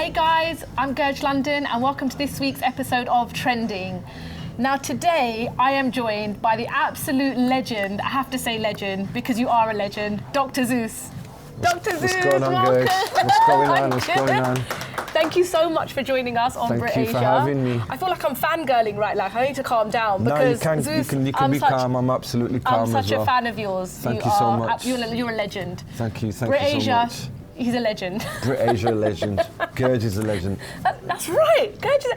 Hey guys, I'm Gurj London and welcome to this week's episode of Trending. Now today I am joined by the absolute legend, I have to say legend because you are a legend, Dr Zeus. Dr Zeus, what's going on, Gurj? What's going on? Thank you so much for joining us on BritAsia. Thank you for having me. I feel like I'm fangirling right now. I need to calm down because Zeus, you can be calm. I'm absolutely calm as well. I'm such a fan of yours. Thank you so much. You're a legend. Thank you so BritAsia, much. he's a legend. BritAsia, a legend. Gurj is a legend. That's right. Gurj is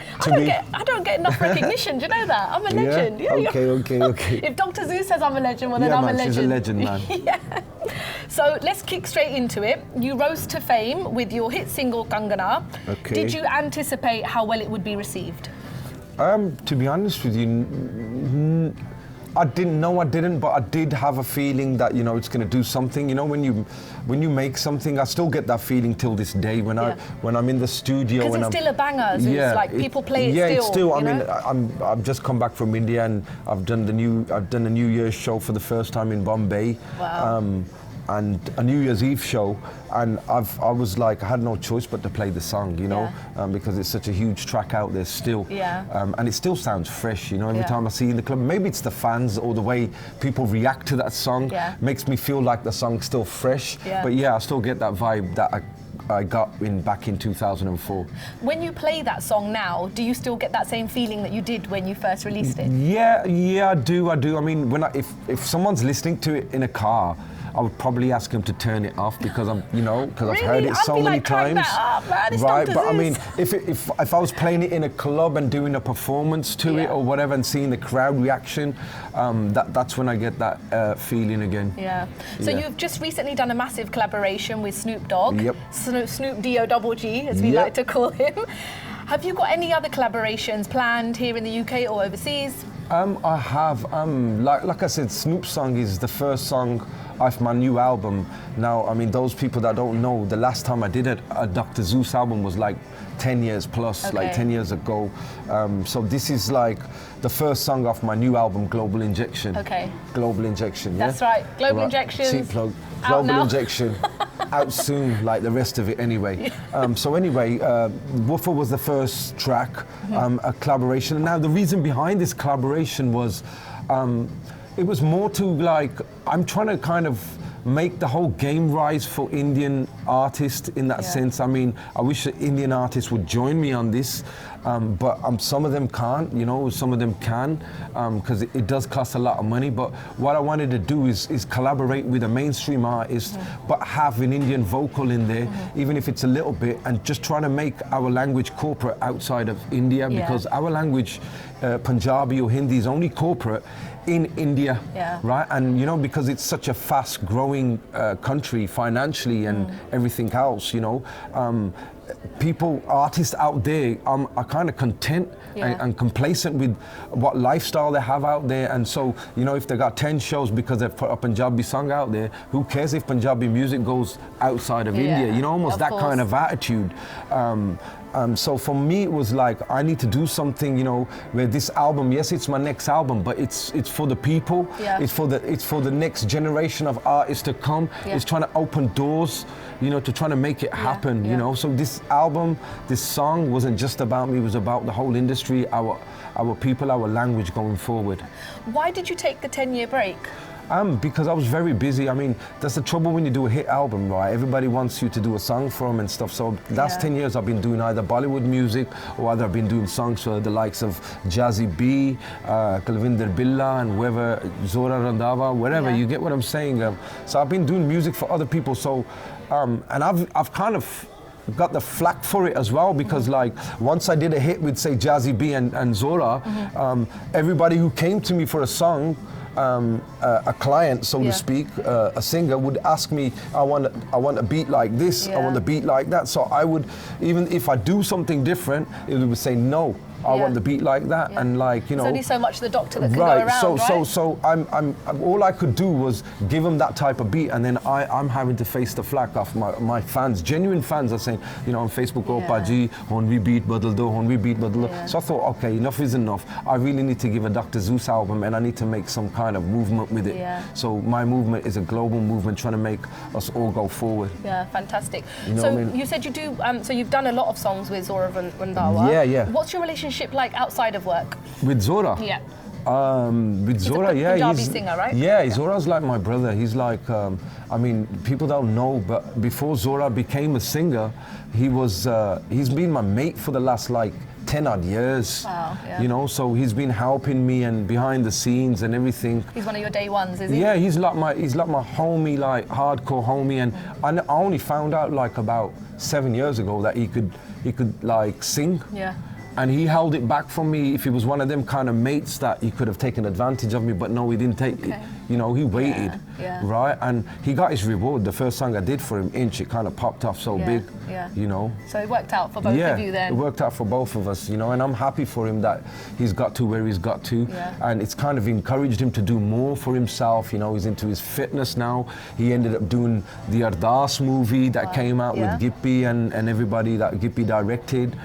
I don't get enough recognition. Do you know that? I'm a legend. Yeah? Okay. If Dr Zeus says I'm a legend, well then I'm a legend. She's a legend, man. Yeah. So let's kick straight into it. You rose to fame with your hit single Kangna. Okay. Did you anticipate how well it would be received? To be honest with you, I didn't, but I did have a feeling that, you know, it's going to do something. You know, when you make something, I still get that feeling till this day when I'm in the studio. Because it's still a banger, Zeus. Yeah, like people play it still. Yeah, it's still. I mean, I've just come back from India and I've done a New Year's show for the first time in Bombay. Wow. And a New Year's Eve show, and I had no choice but to play the song, you know, because it's such a huge track out there still. Yeah. And it still sounds fresh, you know, every time I see it in the club. Maybe it's the fans or the way people react to that song makes me feel like the song's still fresh. Yeah. But yeah, I still get that vibe that I got back in 2004. When you play that song now, do you still get that same feeling that you did when you first released it? Yeah, I do. I mean, if someone's listening to it in a car, I would probably ask him to turn it off because I've heard it so many times. Right, but I mean, if I was playing it in a club and doing a performance to it or whatever and seeing the crowd reaction, that's when I get that feeling again. Yeah. So you've just recently done a massive collaboration with Snoop Dogg. Yep. Snoop DOE, as we like to call him. Have you got any other collaborations planned here in the UK or overseas? I have. Like I said, Snoop's song is the first song off my new album. Now, I mean, those people that don't know, the last time I did a Dr Zeus album was like 10 years plus, like 10 years ago. So this is like the first song off my new album, Global Injection. Okay. Global Injection, yeah? That's right. Global Injection. Cheap plug. Global Injection. Out soon, like the rest of it anyway. So anyway, Woofer was the first track, a collaboration. And now the reason behind this collaboration was, it was more to like, I'm trying to kind of make the whole game rise for Indian artists in that sense. I mean, I wish that Indian artists would join me on this, but some of them can't, you know, some of them can, because it does cost a lot of money. But what I wanted to do is collaborate with a mainstream artist, but have an Indian vocal in there, even if it's a little bit, and just trying to make our language corporate outside of India, because our language, Punjabi or Hindi, is only corporate in India, right? And you know, because it's such a fast-growing country financially and everything else, you know, artists out there are kind of content and complacent with what lifestyle they have out there. And so, you know, if they got 10 shows because they've put a Punjabi song out there, who cares if Punjabi music goes outside of India? You know, almost that kind of attitude. So for me, it was like, I need to do something, you know, where this album, yes, it's my next album, but it's for the people. It's for the next generation of artists to come. It's trying to open doors, you know, to trying to make it happen, you know. So this album, this song wasn't just about me, it was about the whole industry, our people, our language going forward. Why did you take the 10-year break? Because I was very busy. I mean, that's the trouble when you do a hit album, right? Everybody wants you to do a song for them and stuff. So the last 10 years I've been doing either Bollywood music or either I've been doing songs for the likes of Jaz Dhami, Kalvinder Billa and whoever, Zora Randhawa, wherever, you get what I'm saying. So I've been doing music for other people. So, and I've kind of got the flack for it as well, because like once I did a hit with say Jaz Dhami and Zora, everybody who came to me for a song, a client, so to speak, a singer would ask me, I want a beat like this, I want a beat like that. So I would, even if I do something different, it would say no. I want the beat like that, and like, you know. There's only so much the doctor that can go around, so I'm all I could do was give him that type of beat, and then I'm having to face the flack off my fans. Genuine fans are saying, you know, on Facebook, oh Paji, hon we beat badal do. So I thought, okay, enough is enough. I really need to give a Dr. Zeus album, and I need to make some kind of movement with it. So my movement is a global movement trying to make us all go forward. Yeah, fantastic. You know so what I mean? you said you do, so you've done a lot of songs with Zora Randhawa. Yeah. What's your relationship like outside of work? With Zora? Yeah. With Zora, Punjabi singer, right? Yeah, Zora's like my brother. He's like, I mean, people don't know, but before Zora became a singer, he's been my mate for the last like 10 odd years. Wow, yeah. You know, so he's been helping me and behind the scenes and everything. He's one of your day ones, is he? Yeah, he's like my homie, like hardcore homie, and I only found out like about 7 years ago that he could like sing. Yeah. And he held it back from me. If he was one of them kind of mates that he could have taken advantage of me, but no, he didn't take it. You know, he waited, right? And he got his reward. The first song I did for him, Inch, it kind of popped off so big, you know. So it worked out for both of you then? It worked out for both of us, you know, and I'm happy for him that he's got to where he's got to. And it's kind of encouraged him to do more for himself, you know, he's into his fitness now. He ended up doing the Ardas movie that came out with Gippy and everybody that Gippy directed.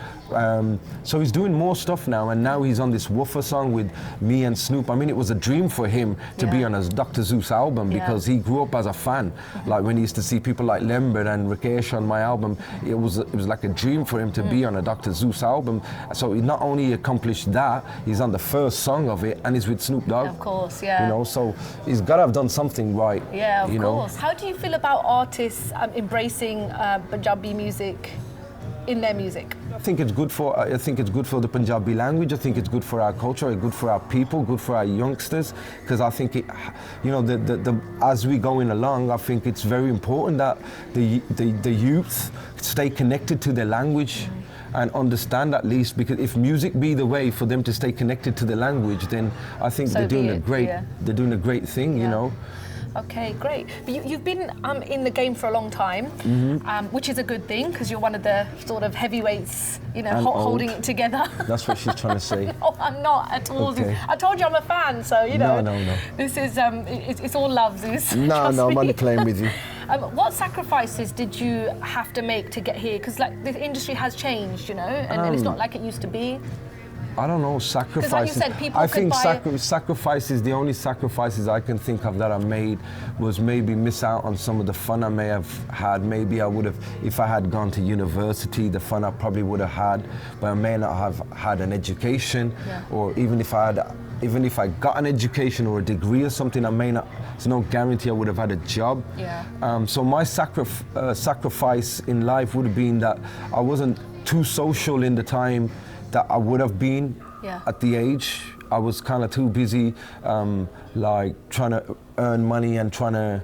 So he's doing more stuff now, and now he's on this Woofer song with me and Snoop. I mean, it was a dream for him to be on a Dr. Zeus album because he grew up as a fan. Like when he used to see people like Lambert and BritAsia on my album, it was like a dream for him to be on a Dr. Zeus album. So he not only accomplished that, he's on the first song of it, and he's with Snoop Dogg. Of course, You know, so he's got to have done something right. Yeah, of course. How do you feel about artists embracing Punjabi music in their music? I think it's good for the Punjabi language. I think it's good for our culture, it's good for our people, good for our youngsters. Because I think it, you know, as we going along, I think it's very important that the youth stay connected to their language and understand at least, because if music be the way for them to stay connected to the language, then I think they're doing a great thing, you know. Okay, great. But you've been in the game for a long time, which is a good thing because you're one of the sort of heavyweights, you know, holding it together. That's what she's trying to say. No, I'm not at all. Okay. I told you I'm a fan, so you know. No. This is it's all love, Zeus. No, I'm only playing with you. What sacrifices did you have to make to get here? Because like the industry has changed, you know, and it's not like it used to be. I don't know, sacrifices. Like you said, people I think sacrifices, the only sacrifices I can think of that I made was maybe miss out on some of the fun I may have had. Maybe I would have, if I had gone to university, the fun I probably would have had, but I may not have had an education, or even if I got an education or a degree or something, I may not, there's no guarantee I would have had a job. So my sacrifice in life would have been that I wasn't too social in the time that I would have been at the age. I was kind of too busy like trying to earn money and trying to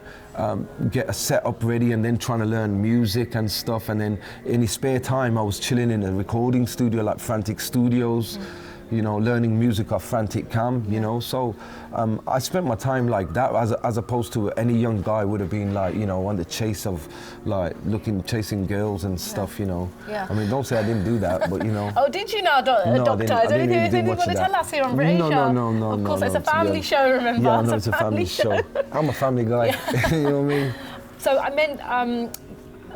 get a setup ready and then trying to learn music and stuff, and then any spare time I was chilling in a recording studio like Frantic Studios, you know, learning music off Frantic Cam, you know. So I spent my time like that, as opposed to any young guy would have been like, you know, on the chase of like chasing girls and stuff, you know. I mean, don't say I didn't do that, but you know. Oh, did you now, Doctor? Is there anything you want to tell us here on BritAsia? No. Of course, it's a family show, remember? Yeah, no, it's a family show. I'm a family guy, you know what I mean? So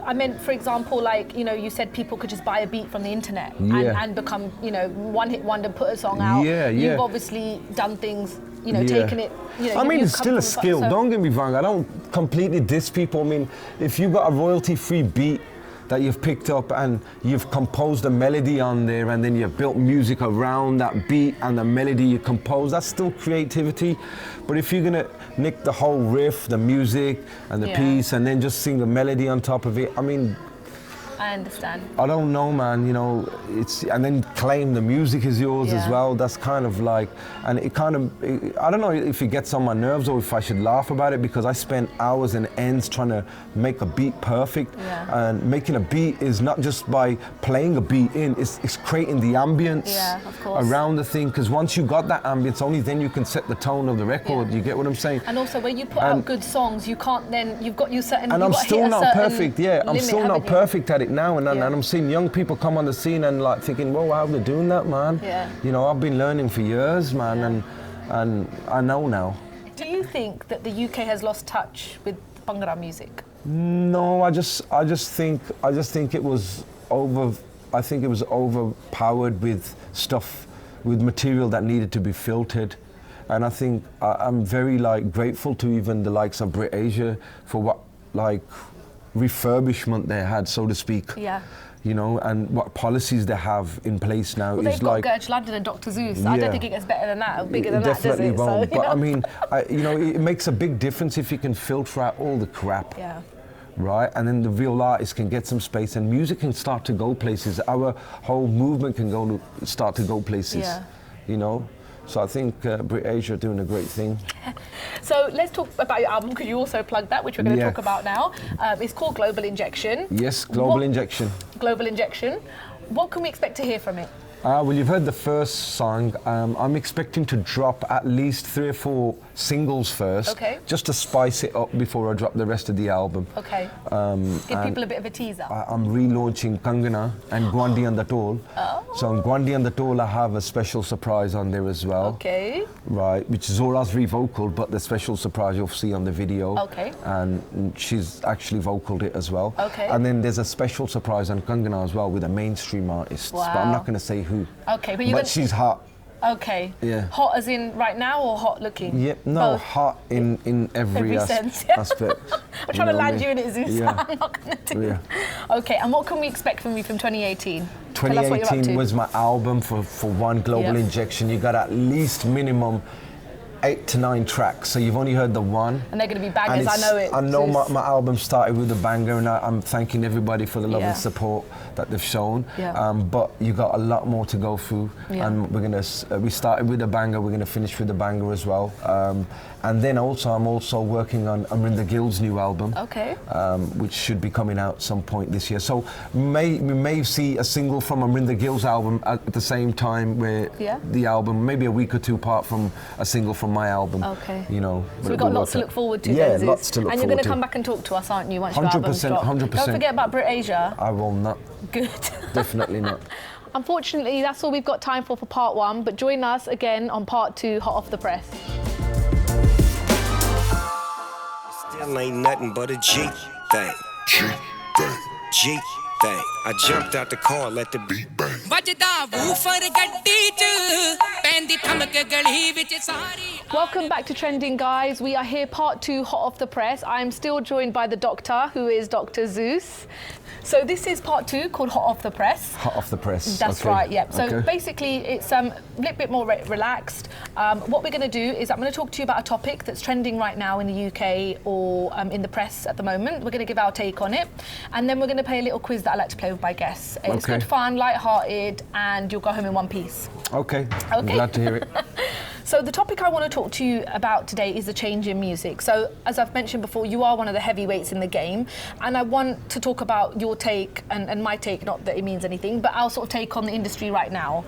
I meant, for example, like, you know, you said people could just buy a beat from the internet and become, you know, one-hit wonder, put a song out. You've obviously done things, you know, taken it, you know. I mean, it's still a skill. Don't get me wrong. I don't completely diss people. I mean, if you got a royalty-free beat that you've picked up and you've composed a melody on there, and then you've built music around that beat and the melody you compose, that's still creativity. But if you're gonna nick the whole riff, the music and the piece, and then just sing a melody on top of it, I mean, I understand. I don't know, man, you know, and then claim the music is yours as well. That's kind of like, and it kind of, I don't know if it gets on my nerves or if I should laugh about it, because I spent hours and ends trying to make a beat perfect. And making a beat is not just by playing a beat in, it's creating the ambience around the thing, because once you got that ambience, only then you can set the tone of the record. You get what I'm saying? And also when you put out good songs, you can't then, you've got your certain, and I'm still not perfect, I'm still not perfect at it. it now, and I'm seeing young people come on the scene and like thinking, whoa, how they're doing that, man. Yeah. You know, I've been learning for years, man, and I know now. Do you think that the UK has lost touch with Bhangra music? No, I just think it was overpowered with stuff, with material that needed to be filtered. And I think I'm very like grateful to even the likes of BritAsia for what like refurbishment they had, so to speak. Yeah. You know, and what policies they have in place now Well, is they've got like Gurj London and Dr Zeus. I don't think it gets better than that, or bigger than definitely that, does it? won't. So, but I mean, you know, it makes a big difference if you can filter out all the crap. Yeah. Right, and then the real artists can get some space, and music can start to go places. Our whole movement can start to go places. Yeah. You know. So I think BritAsia are doing a great thing. So let's talk about your album, because you also plugged that, which we're going to talk about now. It's called Global Injection. Yes, Global Injection. Global Injection. What can we expect to hear from it? Well, you've heard the first song. I'm expecting to drop at least 3 or 4 singles first, just to spice it up before I drop the rest of the album. Okay. Give people a bit of a teaser. I'm relaunching Kangna and Gwandi and the Toll. Oh. So on Gwandi and the Toll, I have a special surprise on there as well. Okay. Right, which Zora's re-vocaled, but the special surprise you'll see on the video. Okay. And she's actually vocaled it as well. Okay. And then there's a special surprise on Kangna as well with a mainstream artist. Wow. But I'm not going to say who. Okay, but she's hot. Okay. Yeah. Hot as in right now, or hot looking? Yeah, no, Both. hot in every sense. aspect. I'm trying to land you in it, Zeus. Yeah. I'm not going to do it. Yeah. Okay, and what can we expect from you from 2018? Tell us what you're up 2018 to. was my album for one Global Injection. You got at least minimum 8 to 9 tracks, so you've only heard the one. And they're going to be bangers, I know it. I know my album started with a banger, and I'm thanking everybody for the love and support that they've shown. Yeah. But you got a lot more to go through, and we started with a banger, we're going to finish with a banger as well. And then I'm also working on Amrinder Gill's new album, which should be coming out some point this year. So we may see a single from Amrinder Gill's album at the same time where the album, maybe a week or 2 apart from a single from my album. Okay. You know. So we've got lots to look forward to. Yeah, then, lots to look forward to. And you're going to come back and talk to us, aren't you, once your album's dropped? 100%. Don't forget about BritAsia. I will not. Good. Definitely not. Unfortunately, that's all we've got time for part 1, but join us again on part 2, hot off the press. Still ain't nothing but a G thing. G thing. I jumped out the car, let the beat bang. Welcome back to Trending, guys. We are here, part 2, hot off the press. I'm still joined by the doctor, who is Dr Zeus. So this is part 2, called Hot Off the Press. Hot off the press. That's right, yeah. So basically, it's a little bit more relaxed. What we're going to do is I'm going to talk to you about a topic that's trending right now in the UK or in the press at the moment. We're going to give our take on it. And then we're going to play a little quiz that I like to play with my guests. It's good fun, light-hearted, and you'll go home in one piece. Okay. I'm glad to hear it. So the topic I want to talk to you about today is the change in music. So as I've mentioned before, you are one of the heavyweights in the game, and I want to talk about your take and my take, not that it means anything, but our sort of take on the industry right now.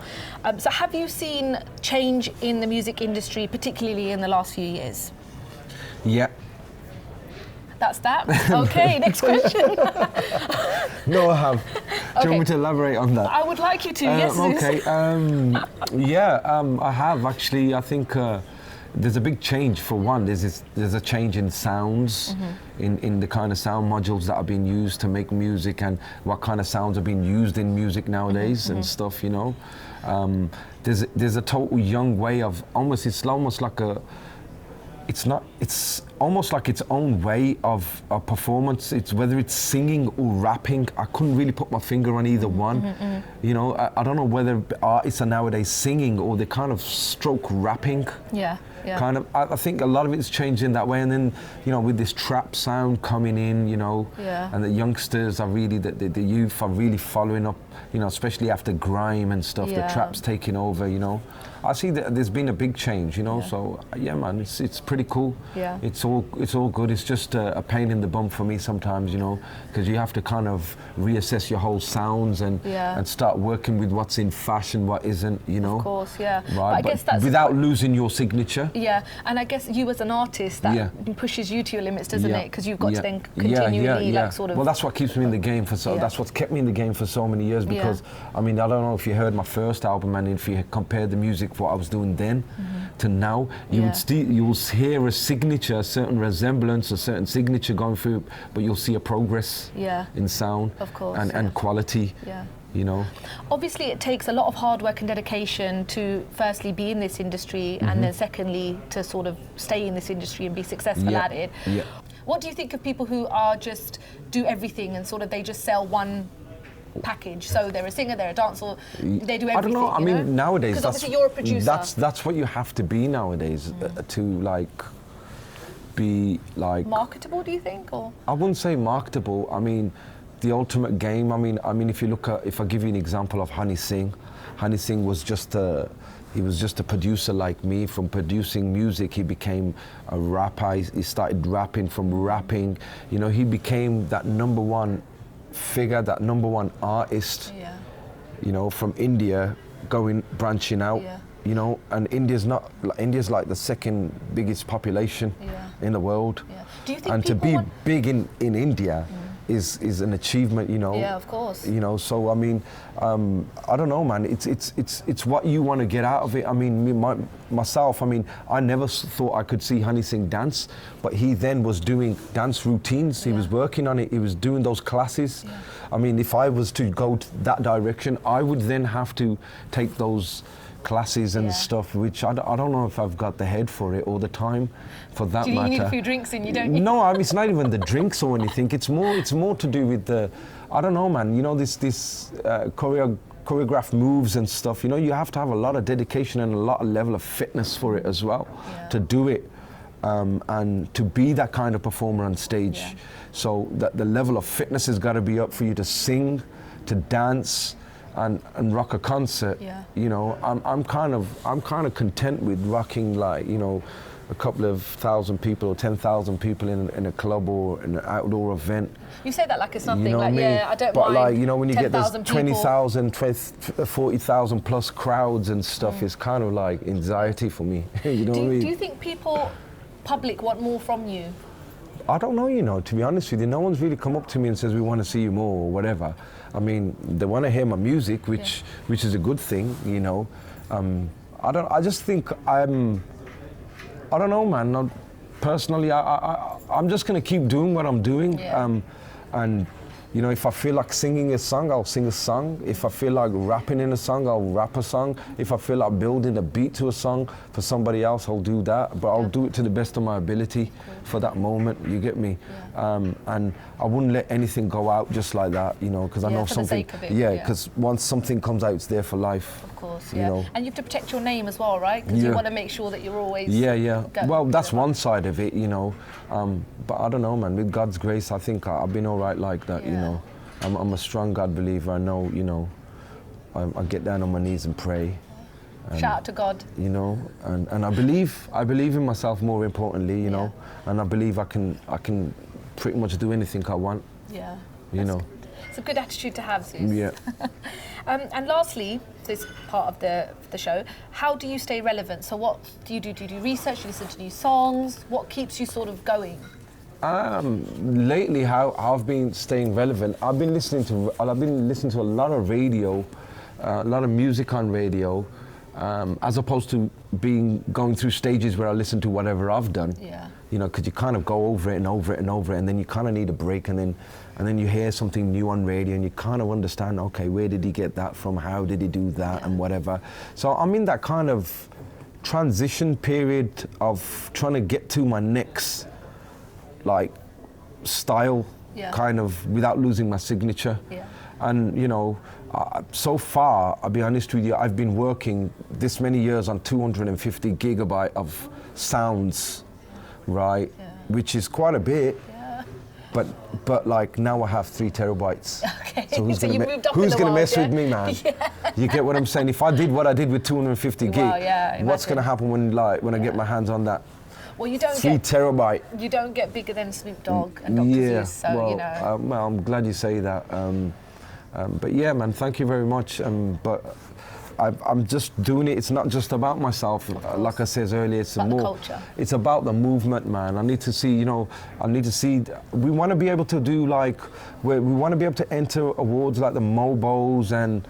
So have you seen change in the music industry, particularly in the last few years? Yeah. That's that. Okay, next question. No, I have. Do you want me to elaborate on that? I would like you to, yes. Okay, I have actually. I think there's a big change. For one, there's a change in sounds, in the kind of sound modules that are being used to make music, and what kind of sounds are being used in music nowadays and stuff, you know. There's a total young way of it's almost like it's almost like its own way of performance. It's whether it's singing or rapping. I couldn't really put my finger on either one. You know, I don't know whether artists are nowadays singing or they kind of stroke rapping. Yeah. Kind of, I think a lot of it's changed in that way, and then, you know, with this trap sound coming in, you know, and the youngsters are really, the youth are really following up, you know, especially after grime and stuff, the trap's taking over, you know. I see that there's been a big change, you know, so yeah, man, it's pretty cool. Yeah. It's it's all good. It's just a pain in the bum for me sometimes, you know, because you have to kind of reassess your whole sounds and start working with what's in fashion, what isn't, you know. Of course, yeah. Right, but I guess that's without losing your signature. Yeah, and I guess you as an artist, that pushes you to your limits, doesn't it? Because you've got to then continually like sort of. Well, that's what keeps me in the game for that's what's kept me in the game for so many years. Because I mean, I don't know if you heard my first album, and if you compare the music what I was doing then to now, you will hear a signature, a certain resemblance, a certain signature going through, but you'll see a progress in sound, of course, and quality. You know, obviously it takes a lot of hard work and dedication to firstly be in this industry, and then secondly to sort of stay in this industry and be successful at it. What do you think of people who are just do everything and sort of they just sell one package? So they're a singer, they're a dancer, they do everything. I don't know. I mean, nowadays, because obviously you're a producer. That's what you have to be nowadays to like be like marketable. Do you think, or I wouldn't say marketable. I mean, the ultimate game. I mean, if you look at, if I give you an example of Honey Singh was just a producer like me. From producing music, he became a rapper. He started rapping. From rapping, you know, he became that number one figure, that number one artist. You know, from India, branching out. You know, and India's like the second biggest population in the world. Do you think and to be big in India is an achievement, you know. Yeah, of course. You know, so I mean, I don't know, man. It's what you want to get out of it. I mean, myself. I mean, I never thought I could see Honey Singh dance, but he then was doing dance routines. He was working on it. He was doing those classes. I mean, if I was to go that direction, I would then have to take those classes and stuff, which I don't know if I've got the head for it all the time, for that matter. You need a few drinks in, you don't? No, I mean, it's not even the drinks or anything. It's more to do with the, I don't know, man. You know, this choreographed moves and stuff. You know, you have to have a lot of dedication and a lot of level of fitness for it as well to do it, and to be that kind of performer on stage. So that the level of fitness has got to be up for you to sing, to dance, and rock a concert. You know, I'm kind of content with rocking, like, you know, a couple of thousand people or 10,000 people in a club or in an outdoor event. You say that like it's nothing. You know like, what I mean? I don't but mind. But like, you know, when you get those 20,000, 40,000 plus crowds and stuff, it's kind of like anxiety for me. You know what I mean? Do you think public want more from you? I don't know, you know, to be honest with you. No one's really come up to me and says, we want to see you more or whatever. I mean, they want to hear my music, which is a good thing, you know. I just think I don't know, man. Personally, I'm just going to keep doing what I'm doing. And, you know, if I feel like singing a song, I'll sing a song. If I feel like rapping in a song, I'll rap a song. If I feel like building a beat to a song for somebody else, I'll do that. But I'll do it to the best of my ability for that moment, you get me? And I wouldn't let anything go out just like that, you know, because I know something. For the sake of it, because once something comes out, it's there for life. Of course, you know? And you have to protect your name as well, right? Because you want to make sure that you're always... Well, that's one side of it, you know. But I don't know, man. With God's grace, I think I've been all right like that, you know. I'm a strong God believer. I know, you know, I get down on my knees and pray. Shout out to God. You know, and I believe in myself, more importantly, you know, and I believe I can pretty much do anything I want. You know. Good. It's a good attitude to have, Zeus. Yeah. And lastly, this part of the show, how do you stay relevant? So what do you do? Do you do research? Do you listen to new songs? What keeps you sort of going? Lately, how I've been staying relevant, I've been listening to a lot of radio, a lot of music on radio, as opposed to going through stages where I listen to whatever I've done. You know, because you kind of go over it and over it and over it, and then you kind of need a break, and then you hear something new on radio, and you kind of understand, okay, where did he get that from? How did he do that, and whatever. So I'm in that kind of transition period of trying to get to my next, like, style, kind of, without losing my signature. And, you know, so far, I'll be honest with you, I've been working this many years on 250 gigabyte of sounds, right? Which is quite a bit. But like, now I have 3 terabytes. Okay. So who's gonna mess with me, man? You get what I'm saying? If I did what I did with 250 gig, what's gonna happen when I get my hands on that? Well, you don't 3 get terabyte. you don't get bigger than Snoop Dogg and Dr. Yeah, Zeus, so well, you know. well, I'm glad you say that. But yeah, man, thank you very much. But I'm just doing it. It's not just about myself. Like I said earlier, it's about more. the culture. It's about the movement, man. I need to see. I need to see. We want to be able to do like. We want to be able to enter awards like the Mobos and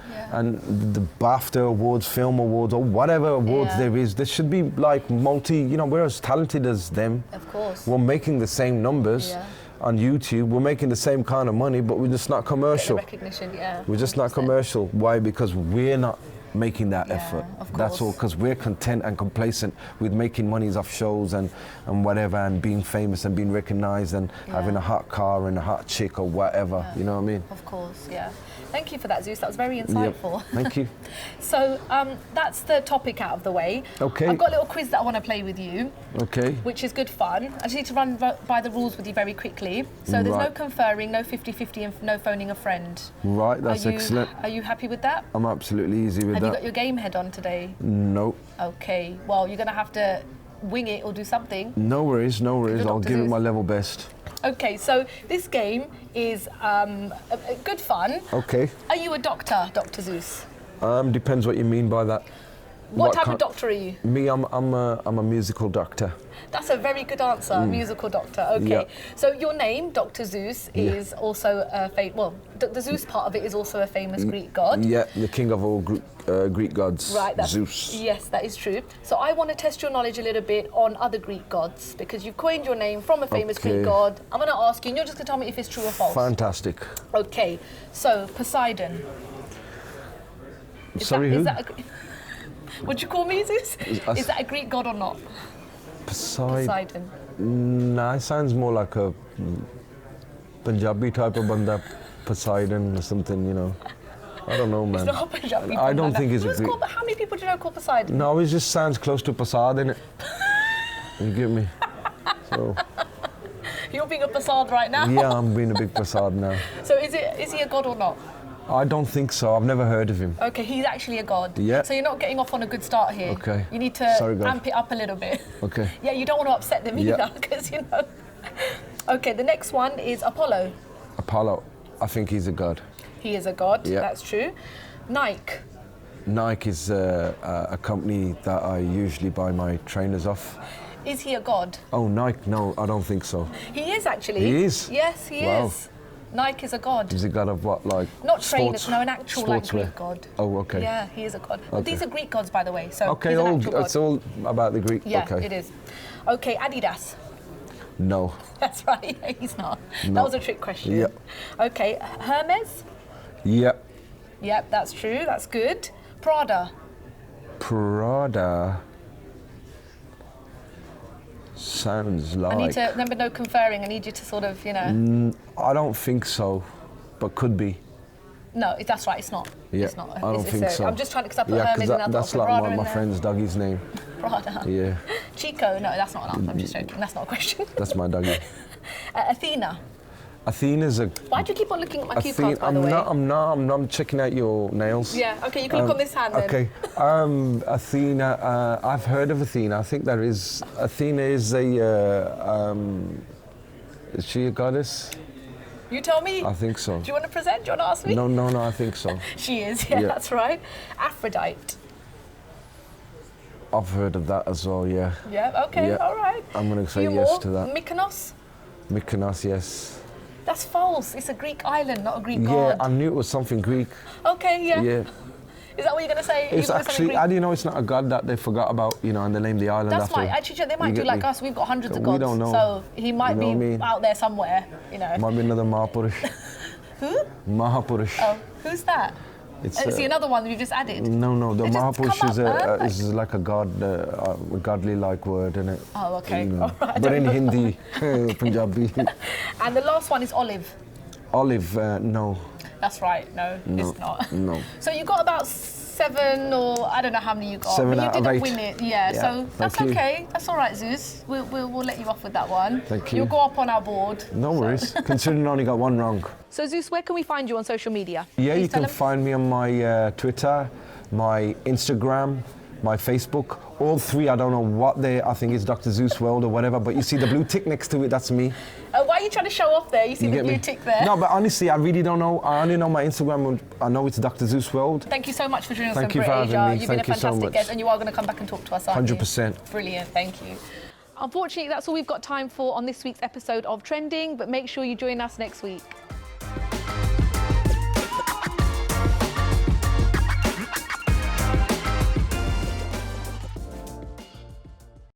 the BAFTA awards, film awards, or whatever awards there is. There should be like we're as talented as them. Of course. We're making the same numbers. Yeah. On YouTube, we're making the same kind of money, but we're just not commercial. Get the recognition, yeah. We're just not commercial. Why? Because we're not making that effort. Of That's all. course. Because we're content and complacent with making monies off shows and whatever, and being famous and being recognized and having a hot car and a hot chick or whatever. You know what I mean? Of course, yeah. Thank you for that, Zeus. That was very insightful. Yep. Thank you. So that's the topic out of the way. Okay. I've got a little quiz that I want to play with you. Okay. Which is good fun. I just need to run by the rules with you very quickly. So there's no conferring, no 50-50, and no phoning a friend. Right, that's excellent. Are you happy with that? I'm absolutely easy with Have that. you got your game head on today? No. Okay. Well, you're going to have to wing it or do something. No worries, no worries. I'll Dr. give it Zeus. my level best. Okay, so this game is good fun. Okay. Are you a doctor, Dr. Zeus? Depends what you mean by that. What type of doctor are you? Me, I'm a musical doctor. That's a very good answer, musical doctor. Okay, Yeah. so your name, Dr. Zeus, is also a the Zeus part of it is also a famous Greek god. Yeah, the king of all Greek gods. Right, Zeus. Yes, that is true. So I want to test your knowledge a little bit on other Greek gods because you've coined your name from a famous Greek god. I'm going to ask you, and you're just going to tell me if it's true or false. Fantastic. Okay, so Poseidon. Sorry, who? Would you call me Zeus? Is that a Greek god or not? Poseidon. Nah, it sounds more like a Punjabi type of banda, Poseidon or something, I don't know, man. It's not a Punjabi I don't think it's a Greek. Greek. How many people do you know called Poseidon? No, it just sounds close to Passad, innit? You get me? So. You're being a Passad right now? Yeah, I'm being a big Passad now. So is he a god or not? I don't think so. I've never heard of him. Okay, he's actually a god. Yeah. So you're not getting off on a good start here. Okay. You need to amp it up a little bit. Okay. Yeah, you don't want to upset them either, because Okay, the next one is Apollo. Apollo. I think he's a god. He is a god. Yeah. That's true. Nike. Nike is a company that I usually buy my trainers off. Is he a god? Oh, Nike? No, I don't think so. He is actually. He is? Yes, he Wow. is. Nike is a god. He's a god of what, like Not sports? trainers, no, an actual Greek god. Oh, okay. Yeah, he is a god. Well, Okay. these are Greek gods, by the way. So Okay, he's an actual god. it's all about the Greek. Yeah, okay. it is. Okay, Adidas. No. That's right. He's not. No. That was a trick question. Yep. Okay, Hermes. Yep. Yep, that's true. That's good. Prada. Prada sounds like. I need to remember no conferring. I need you to sort of, I don't think so, but could be. No, that's right. It's not. Yeah, It's not. I don't think so. I'm just trying to, because I put Yeah, Hermes because and I that's put like Prada my in there. friend's doggy's name. Prada. Yeah, Chico. No, that's not an answer. I'm just joking. That's not a question. that's my doggy. Athena. Athena's a. Why do you keep on looking at my cue cards, by the way? I'm checking out your nails. Yeah, okay, you can look on this hand then. Okay, Athena, I've heard of Athena. I think there is. Athena is is she a goddess? You tell me. I think so. Do you want to present? Do you want to ask me? No, I think so. She is, yeah, that's right. Aphrodite. I've heard of that as well, yeah. Yeah, okay, Yeah. all right. I'm going to say Few yes more. to that. Mykonos. Mykonos, yes. That's false. It's a Greek island, not a Greek Yeah, god. I knew it was something Greek. Okay, yeah. Yeah. Is that what you're going to say? It's actually, how do you know it's not a god that they forgot about, and they named the island That's after? actually, they might You do get like me? us. We've got hundreds of We gods. don't know. So he might You know be what I mean? out there somewhere, Might be another Mahapurush. Who? Mahapurush. Oh, who's that? It's See another one we've just added? No, the It just Mahapurush come is, up, is like a god, a godly-like word, isn't it? Oh, okay. All right, I But don't in know. Hindi, Punjabi. And the last one is olive. Olive, no. That's right. No, it's not. No. So you got about 7, or I don't know how many you got. 7 but you out of didn't 8. win it. Yeah, Yeah, so that's thank you. okay. That's all right, Zeus. We'll let you off with that one. Thank you. You'll go up on our board. No worries, considering I only got one wrong. So Zeus, where can we find you on social media? Yeah, Please you tell can them. find me on my Twitter, my Instagram, my Facebook. All three, I don't know what I think it's Dr. Zeus World or whatever, but you see the blue tick next to it, that's me. Why are you trying to show off there? You see the blue tick there? No, but honestly, I really don't know. I only know my Instagram. I know it's Dr. Zeus World. Thank you so much for joining us on Thank you for having me. You've been a fantastic guest, and you are going to come back and talk to us, aren't you? 100%. Brilliant, thank you. Unfortunately, that's all we've got time for on this week's episode of Trending, but make sure you join us next week.